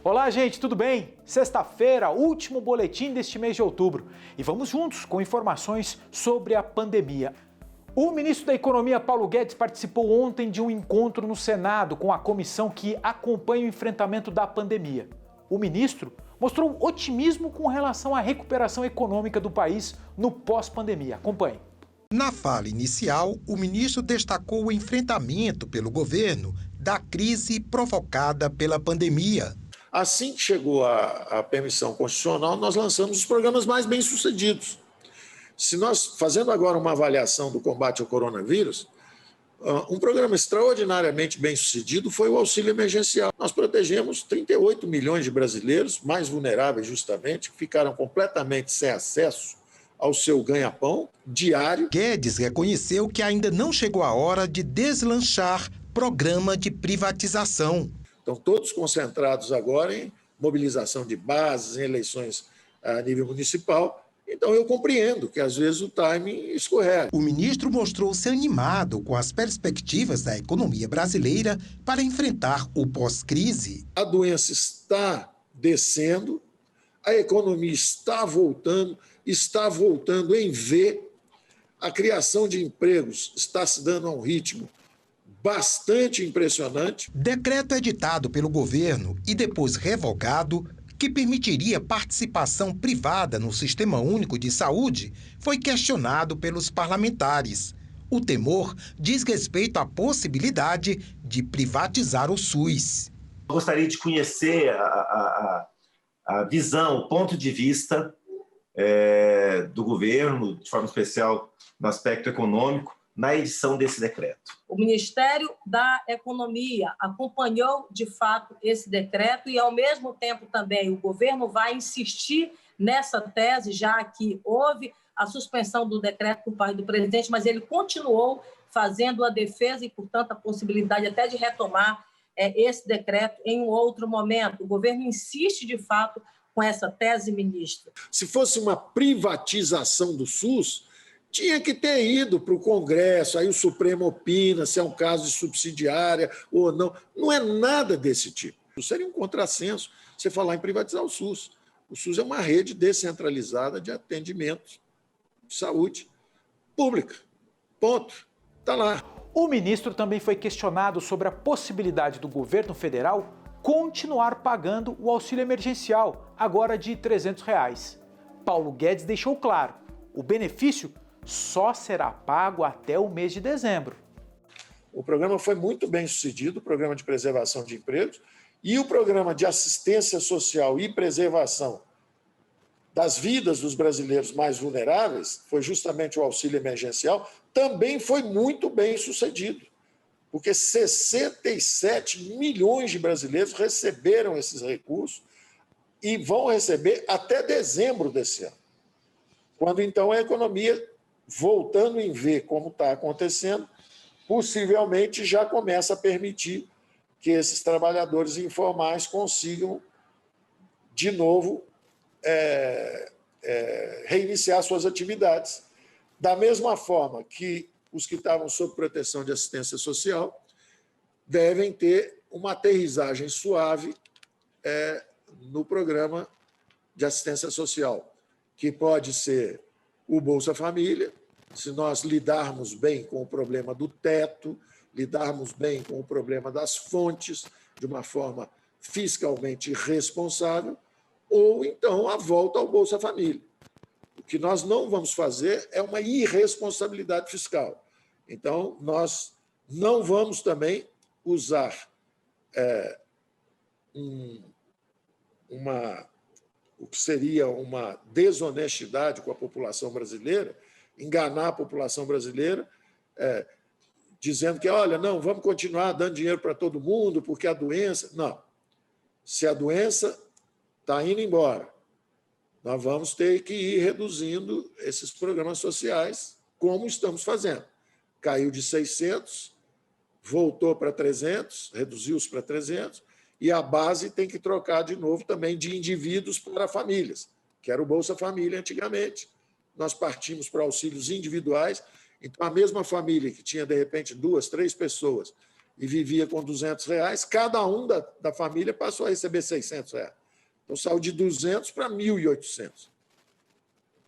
Olá, gente, tudo bem? Sexta-feira, último boletim deste mês de outubro. E vamos juntos com informações sobre a pandemia. O ministro da Economia, Paulo Guedes, participou ontem de um encontro no Senado com a comissão que acompanha o enfrentamento da pandemia. O ministro mostrou otimismo com relação à recuperação econômica do país no pós-pandemia. Acompanhe. Na fala inicial, o ministro destacou o enfrentamento pelo governo da crise provocada pela pandemia. Assim que chegou a permissão constitucional, nós lançamos os programas mais bem-sucedidos. Se nós, fazendo agora uma avaliação do combate ao coronavírus, um programa extraordinariamente bem-sucedido foi o auxílio emergencial. Nós protegemos 38 milhões de brasileiros, mais vulneráveis justamente, que ficaram completamente sem acesso ao seu ganha-pão diário. Guedes reconheceu que ainda não chegou a hora de deslanchar programa de privatização. Estão todos concentrados agora em mobilização de bases, em eleições a nível municipal. Então, eu compreendo que, às vezes, o timing escorrega. O ministro mostrou-se animado com as perspectivas da economia brasileira para enfrentar o pós-crise. A doença está descendo, a economia está voltando em V, a criação de empregos está se dando a um ritmo bastante impressionante. Decreto editado pelo governo e depois revogado, que permitiria participação privada no Sistema Único de Saúde, foi questionado pelos parlamentares. O temor diz respeito à possibilidade de privatizar o SUS. Eu gostaria de conhecer a visão, o ponto de vista do governo, de forma especial no aspecto econômico, na edição desse decreto. O Ministério da Economia acompanhou, de fato, esse decreto e, ao mesmo tempo, também o governo vai insistir nessa tese, já que houve a suspensão do decreto por parte do presidente, mas ele continuou fazendo a defesa e, portanto, a possibilidade até de retomar esse decreto em um outro momento. O governo insiste, de fato, com essa tese, ministro. Se fosse uma privatização do SUS, tinha que ter ido para o Congresso, aí o Supremo opina se é um caso de subsidiária ou não. Não é nada desse tipo. Seria um contrassenso você falar em privatizar o SUS. O SUS é uma rede descentralizada de atendimento de saúde pública. Ponto. Está lá. O ministro também foi questionado sobre a possibilidade do governo federal continuar pagando o auxílio emergencial, agora de R$ 300. Paulo Guedes deixou claro, o benefício só será pago até o mês de dezembro. O programa foi muito bem sucedido, o programa de preservação de empregos, e o programa de assistência social e preservação das vidas dos brasileiros mais vulneráveis, foi justamente o auxílio emergencial, também foi muito bem sucedido, porque 67 milhões de brasileiros receberam esses recursos e vão receber até dezembro desse ano, quando então a economia, voltando em V como está acontecendo, possivelmente já começa a permitir que esses trabalhadores informais consigam, de novo, reiniciar suas atividades. Da mesma forma que os que estavam sob proteção de assistência social devem ter uma aterrissagem suave no programa de assistência social, que pode ser o Bolsa Família, se nós lidarmos bem com o problema do teto, lidarmos bem com o problema das fontes, de uma forma fiscalmente responsável, ou então a volta ao Bolsa Família. O que nós não vamos fazer é uma irresponsabilidade fiscal. Então, nós não vamos também usar o que seria uma desonestidade com a população brasileira, enganar a população brasileira, dizendo que, olha, não, vamos continuar dando dinheiro para todo mundo, porque a doença... Não. Se a doença está indo embora, nós vamos ter que ir reduzindo esses programas sociais, como estamos fazendo. Caiu de 600, voltou para 300, reduziu-se para 300, e a base tem que trocar de novo também de indivíduos para famílias, que era o Bolsa Família antigamente. Nós partimos para auxílios individuais, então a mesma família que tinha, de repente, 2, 3 pessoas e vivia com R$200, cada um da família passou a receber R$600. Então, saiu de 200 para 1.800.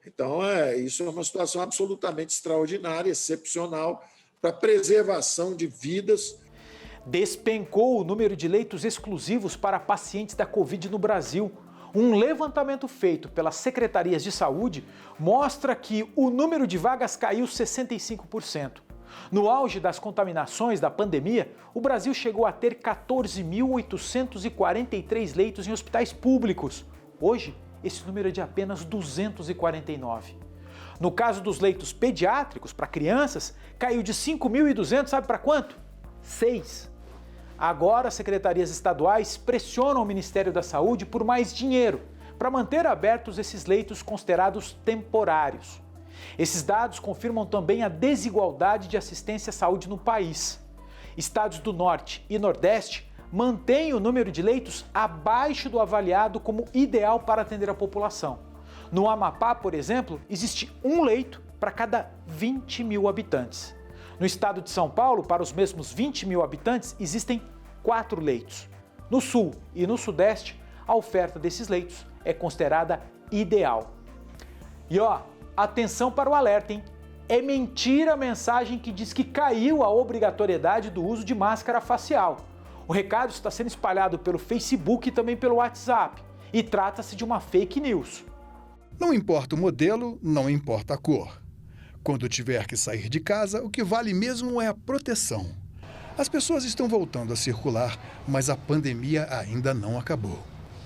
Então, isso é uma situação absolutamente extraordinária, excepcional, para a preservação de vidas. Despencou o número de leitos exclusivos para pacientes da Covid no Brasil. Um levantamento feito pelas secretarias de saúde mostra que o número de vagas caiu 65%. No auge das contaminações da pandemia, o Brasil chegou a ter 14.843 leitos em hospitais públicos. Hoje, esse número é de apenas 249. No caso dos leitos pediátricos para crianças, caiu de 5.200, sabe para quanto? 6. Agora, as secretarias estaduais pressionam o Ministério da Saúde por mais dinheiro para manter abertos esses leitos considerados temporários. Esses dados confirmam também a desigualdade de assistência à saúde no país. Estados do Norte e Nordeste mantêm o número de leitos abaixo do avaliado como ideal para atender a população. No Amapá, por exemplo, existe um leito para cada 20 mil habitantes. No estado de São Paulo, para os mesmos 20 mil habitantes, existem 4 leitos. No Sul e no Sudeste, a oferta desses leitos é considerada ideal. E atenção para o alerta, hein? É mentira a mensagem que diz que caiu a obrigatoriedade do uso de máscara facial. O recado está sendo espalhado pelo Facebook e também pelo WhatsApp. E trata-se de uma fake news. Não importa o modelo, não importa a cor. Quando tiver que sair de casa, o que vale mesmo é a proteção. As pessoas estão voltando a circular, mas a pandemia ainda não acabou.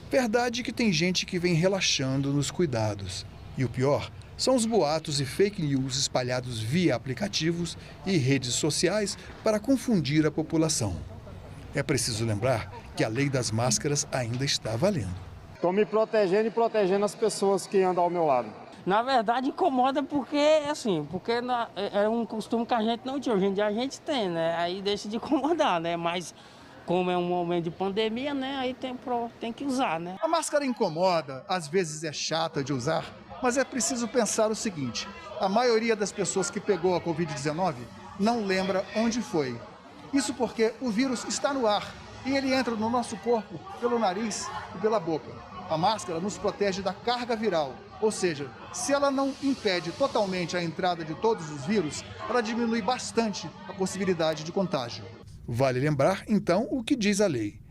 Verdade que tem gente que vem relaxando nos cuidados. E o pior são os boatos e fake news espalhados via aplicativos e redes sociais para confundir a população. É preciso lembrar que a lei das máscaras ainda está valendo. Estou me protegendo e protegendo as pessoas que andam ao meu lado. Na verdade, incomoda porque é um costume que a gente não tinha. Hoje em dia a gente tem, né? Aí deixa de incomodar, né? Mas como é um momento de pandemia, né? Aí tem que usar, né? A máscara incomoda, às vezes é chata de usar, mas é preciso pensar o seguinte: a maioria das pessoas que pegou a Covid-19 não lembra onde foi. Isso porque o vírus está no ar e ele entra no nosso corpo pelo nariz e pela boca. A máscara nos protege da carga viral, ou seja, se ela não impede totalmente a entrada de todos os vírus, ela diminui bastante a possibilidade de contágio. Vale lembrar, então, o que diz a lei.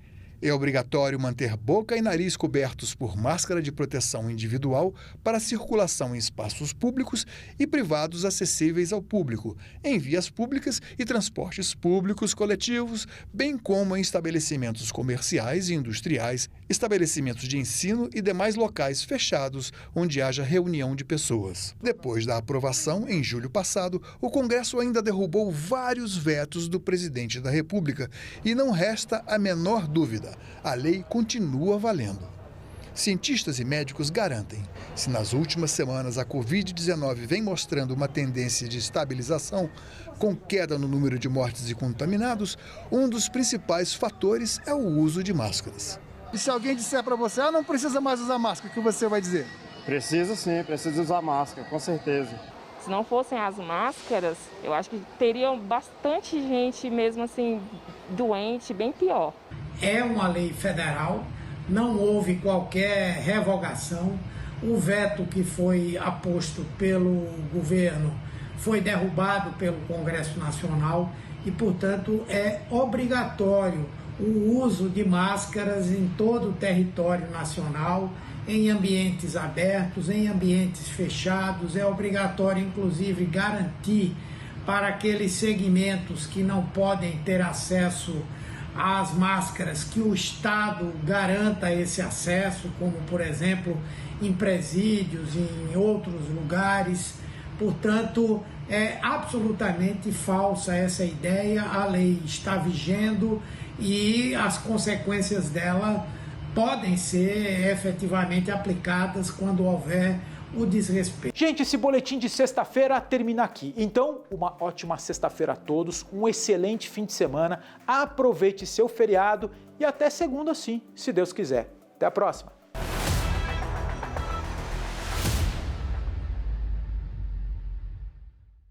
É obrigatório manter boca e nariz cobertos por máscara de proteção individual para circulação em espaços públicos e privados acessíveis ao público, em vias públicas e transportes públicos coletivos, bem como em estabelecimentos comerciais e industriais, estabelecimentos de ensino e demais locais fechados onde haja reunião de pessoas. Depois da aprovação, em julho passado, o Congresso ainda derrubou vários vetos do presidente da República e não resta a menor dúvida. A lei continua valendo. Cientistas e médicos garantem, se nas últimas semanas a Covid-19 vem mostrando uma tendência de estabilização, com queda no número de mortes e contaminados, um dos principais fatores é o uso de máscaras. E se alguém disser para você, não precisa mais usar máscara, o que você vai dizer? Preciso sim, preciso usar máscara, com certeza. Se não fossem as máscaras, eu acho que teria bastante gente mesmo assim, doente, bem pior. É uma lei federal, não houve qualquer revogação. O veto que foi aposto pelo governo foi derrubado pelo Congresso Nacional e, portanto, é obrigatório o uso de máscaras em todo o território nacional, em ambientes abertos, em ambientes fechados. É obrigatório, inclusive, garantir para aqueles segmentos que não podem ter acesso às máscaras, que o Estado garanta esse acesso, como, por exemplo, em presídios, em outros lugares. Portanto, é absolutamente falsa essa ideia. A lei está vigendo e as consequências dela podem ser efetivamente aplicadas quando houver o desrespeito. Gente, esse boletim de sexta-feira termina aqui. Então, uma ótima sexta-feira a todos, um excelente fim de semana, aproveite seu feriado e até segunda sim, se Deus quiser. Até a próxima!